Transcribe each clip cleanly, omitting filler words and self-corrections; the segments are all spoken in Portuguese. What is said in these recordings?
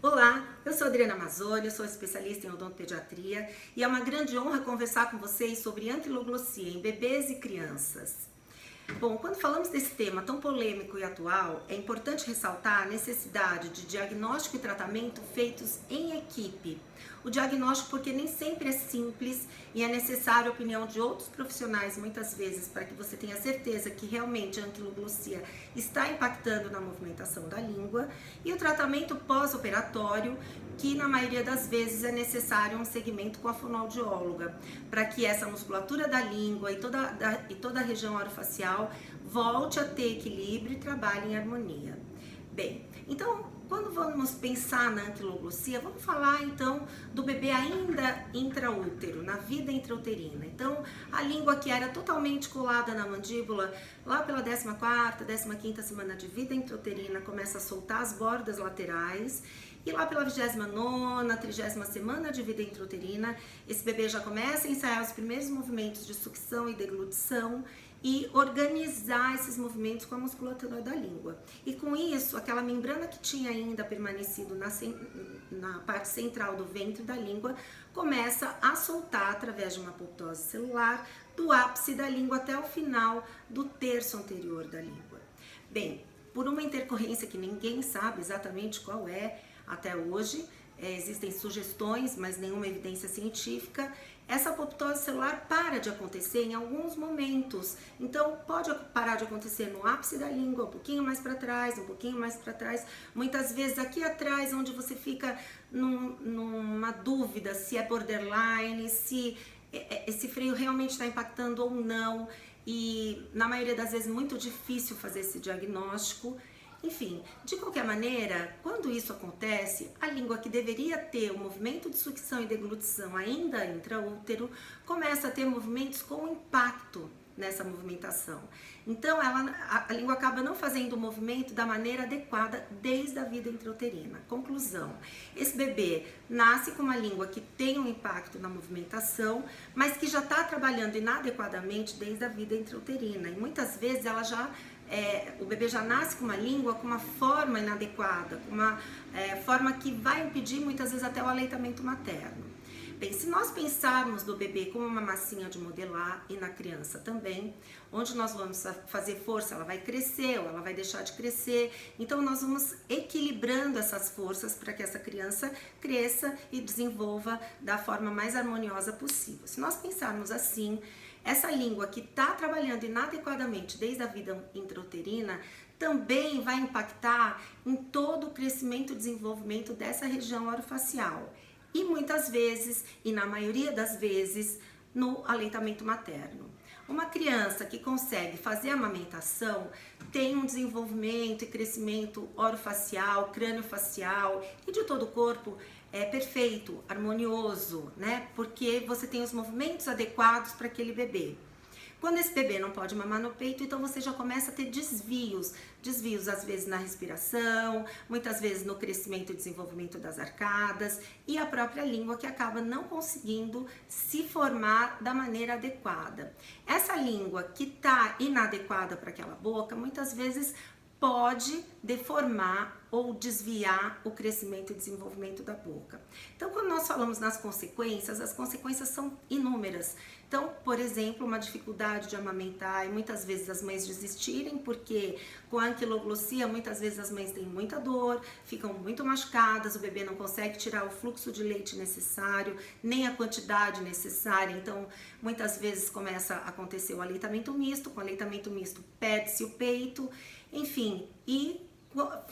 Olá, eu sou Adriana Mazzoli, eu sou especialista em odontopediatria e é uma grande honra conversar com vocês sobre anquiloglossia em bebês e crianças. Bom, quando falamos desse tema tão polêmico e atual, é importante ressaltar a necessidade de diagnóstico e tratamento feitos em equipe. O diagnóstico porque nem sempre é simples e é necessário a opinião de outros profissionais muitas vezes para que você tenha certeza que realmente a anquiloglossia está impactando na movimentação da língua, e o tratamento pós-operatório, que na maioria das vezes é necessário um segmento com a fonoaudióloga, para que essa musculatura da língua e toda a região orofacial volte a ter equilíbrio e trabalhe em harmonia. Bem, então, quando vamos pensar na anquiloglossia, vamos falar então do bebê ainda intraútero, na vida intrauterina. Então, a língua que era totalmente colada na mandíbula, lá pela 14ª, 15ª semana de vida intrauterina, começa a soltar as bordas laterais, e lá pela 29ª, 30ª semana de vida intrauterina, esse bebê já começa a ensaiar os primeiros movimentos de sucção e deglutição e organizar esses movimentos com a musculatura da língua. E com isso, aquela membrana que tinha ainda permanecido na parte central do ventre da língua começa a soltar através de uma apoptose celular do ápice da língua até o final do terço anterior da língua. Bem, por uma intercorrência que ninguém sabe exatamente qual é até hoje, existem sugestões, mas nenhuma evidência científica, essa apoptose celular para de acontecer em alguns momentos. Então, pode parar de acontecer no ápice da língua, um pouquinho mais para trás, um pouquinho mais para trás, muitas vezes aqui atrás, onde você fica numa dúvida se é borderline, se esse freio realmente está impactando ou não, e na maioria das vezes muito difícil fazer esse diagnóstico. Enfim, de qualquer maneira, quando isso acontece, a língua que deveria ter o movimento de sucção e deglutição ainda intraútero, começa a ter movimentos com impacto nessa movimentação. Então, a língua acaba não fazendo o movimento da maneira adequada desde a vida intrauterina. Conclusão, esse bebê nasce com uma língua que tem um impacto na movimentação, mas que já está trabalhando inadequadamente desde a vida intrauterina. E muitas vezes o bebê já nasce com uma língua com uma forma inadequada, com uma forma que vai impedir muitas vezes até o aleitamento materno. Bem, se nós pensarmos do bebê como uma massinha de modelar, e na criança também, onde nós vamos fazer força, ela vai crescer ou ela vai deixar de crescer, então nós vamos equilibrando essas forças para que essa criança cresça e desenvolva da forma mais harmoniosa possível. Se nós pensarmos assim, essa língua que está trabalhando inadequadamente desde a vida intrauterina também vai impactar em todo o crescimento e desenvolvimento dessa região orofacial. E muitas vezes, e na maioria das vezes, no aleitamento materno. Uma criança que consegue fazer a amamentação tem um desenvolvimento e crescimento orofacial, crâniofacial e de todo o corpo perfeito, harmonioso, né? Porque você tem os movimentos adequados para aquele bebê. Quando esse bebê não pode mamar no peito, então você já começa a ter desvios às vezes na respiração, muitas vezes no crescimento e desenvolvimento das arcadas, e a própria língua que acaba não conseguindo se formar da maneira adequada. Essa língua que está inadequada para aquela boca, muitas vezes pode deformar ou desviar o crescimento e desenvolvimento da boca. Então, quando nós falamos nas consequências, as consequências são inúmeras. Então, por exemplo, uma dificuldade de amamentar e muitas vezes as mães desistirem, porque com a anquiloglossia muitas vezes as mães têm muita dor, ficam muito machucadas, o bebê não consegue tirar o fluxo de leite necessário, nem a quantidade necessária, então muitas vezes começa a acontecer o aleitamento misto, com o aleitamento misto perde-se o peito, enfim, e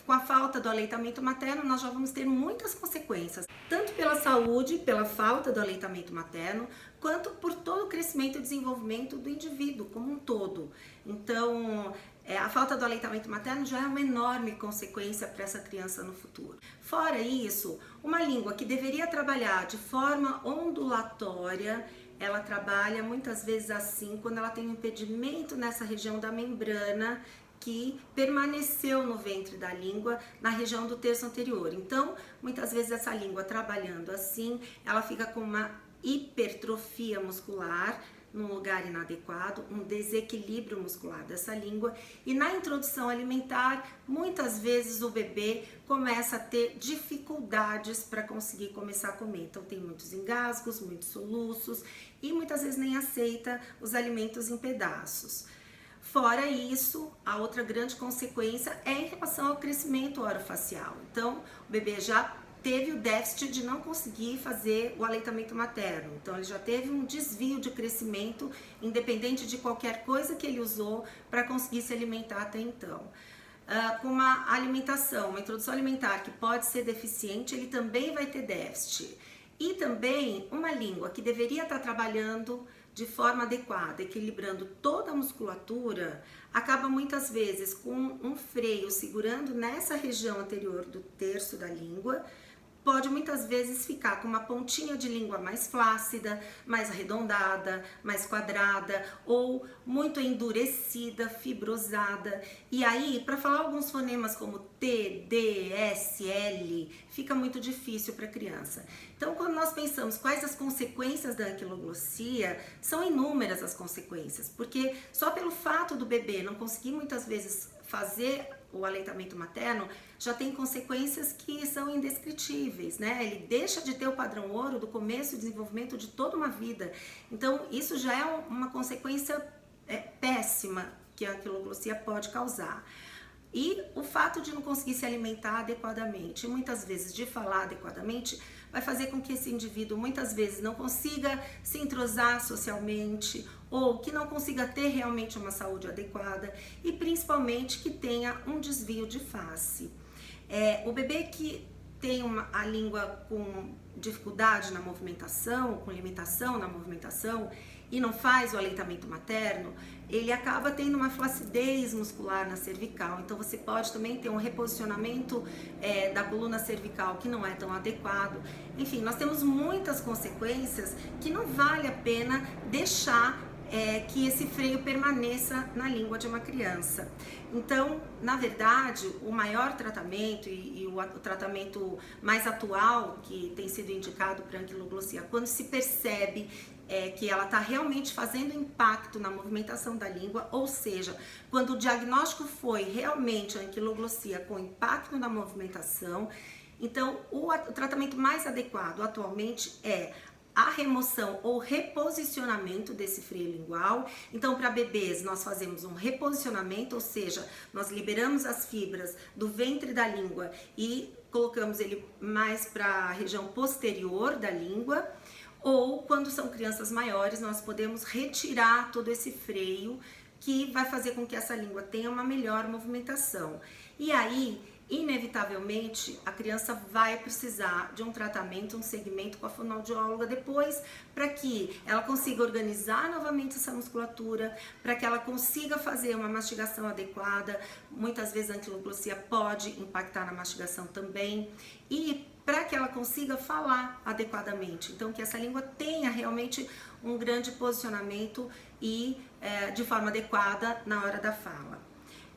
com a falta do aleitamento materno, nós já vamos ter muitas consequências, tanto pela saúde, pela falta do aleitamento materno, quanto por todo o crescimento e desenvolvimento do indivíduo como um todo. Então, a falta do aleitamento materno já é uma enorme consequência para essa criança no futuro. Fora isso, uma língua que deveria trabalhar de forma ondulatória, ela trabalha muitas vezes assim, quando ela tem um impedimento nessa região da membrana, que permaneceu no ventre da língua, na região do terço anterior. Então, muitas vezes essa língua trabalhando assim, ela fica com uma hipertrofia muscular num lugar inadequado, um desequilíbrio muscular dessa língua, e na introdução alimentar, muitas vezes o bebê começa a ter dificuldades para conseguir começar a comer. Então tem muitos engasgos, muitos soluços e muitas vezes nem aceita os alimentos em pedaços. Fora isso, a outra grande consequência é em relação ao crescimento orofacial. Então, o bebê já teve o déficit de não conseguir fazer o aleitamento materno. Então, ele já teve um desvio de crescimento, independente de qualquer coisa que ele usou para conseguir se alimentar até então. Com uma alimentação, uma introdução alimentar que pode ser deficiente, ele também vai ter déficit. E também uma língua que deveria estar trabalhando de forma adequada, equilibrando toda a musculatura, acaba muitas vezes com um freio segurando nessa região anterior do terço da língua, pode muitas vezes ficar com uma pontinha de língua mais flácida, mais arredondada, mais quadrada ou muito endurecida, fibrosada. E aí, para falar alguns fonemas como T, D, S, L, fica muito difícil para a criança. Então, quando nós pensamos quais as consequências da anquiloglossia, são inúmeras as consequências, porque só pelo fato do bebê não conseguir muitas vezes fazer o aleitamento materno, já tem consequências que são indescritíveis, né? Ele deixa de ter o padrão ouro do começo e desenvolvimento de toda uma vida. Então, isso já é uma consequência péssima que a anquiloglossia pode causar. E o fato de não conseguir se alimentar adequadamente, muitas vezes de falar adequadamente, vai fazer com que esse indivíduo muitas vezes não consiga se entrosar socialmente ou que não consiga ter realmente uma saúde adequada e principalmente que tenha um desvio de face. O bebê que tem a língua com dificuldade na movimentação, com limitação na movimentação e não faz o aleitamento materno, ele acaba tendo uma flacidez muscular na cervical. Então você pode também ter um reposicionamento da coluna cervical que não é tão adequado. Enfim, nós temos muitas consequências que não vale a pena deixar que esse freio permaneça na língua de uma criança. Então, na verdade, o maior tratamento e o tratamento mais atual que tem sido indicado para a anquiloglossia, quando se percebe que ela está realmente fazendo impacto na movimentação da língua, ou seja, quando o diagnóstico foi realmente a anquiloglossia com impacto na movimentação, então o tratamento mais adequado atualmente é a remoção ou reposicionamento desse freio lingual. Então, para bebês, nós fazemos um reposicionamento, ou seja, nós liberamos as fibras do ventre da língua e colocamos ele mais para a região posterior da língua. Ou, quando são crianças maiores, nós podemos retirar todo esse freio que vai fazer com que essa língua tenha uma melhor movimentação. E aí, inevitavelmente, a criança vai precisar de um tratamento, um segmento com a fonoaudióloga depois, para que ela consiga organizar novamente essa musculatura, para que ela consiga fazer uma mastigação adequada. Muitas vezes a anquiloglossia pode impactar na mastigação também, e para que ela consiga falar adequadamente. Então, que essa língua tenha realmente um grande posicionamento e de forma adequada na hora da fala.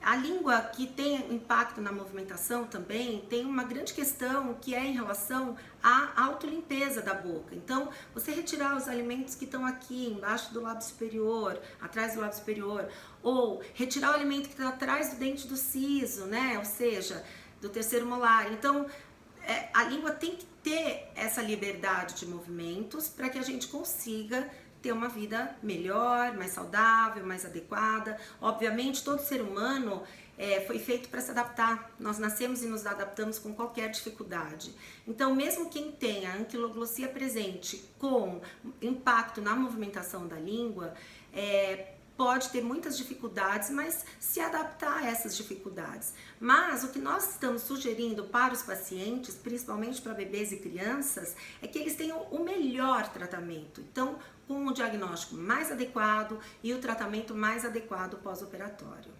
A língua que tem impacto na movimentação também tem uma grande questão que é em relação à autolimpeza da boca. Então, você retirar os alimentos que estão aqui embaixo do lábio superior, atrás do lábio superior, ou retirar o alimento que está atrás do dente do siso, né? Ou seja, do terceiro molar. Então, a língua tem que ter essa liberdade de movimentos para que a gente consiga ter uma vida melhor, mais saudável, mais adequada. Obviamente, todo ser humano foi feito para se adaptar. Nós nascemos e nos adaptamos com qualquer dificuldade. Então, mesmo quem tem a anquiloglossia presente com impacto na movimentação da língua, pode ter muitas dificuldades, mas se adaptar a essas dificuldades. Mas o que nós estamos sugerindo para os pacientes, principalmente para bebês e crianças, é que eles tenham o melhor tratamento. Então, com o diagnóstico mais adequado e o tratamento mais adequado pós-operatório.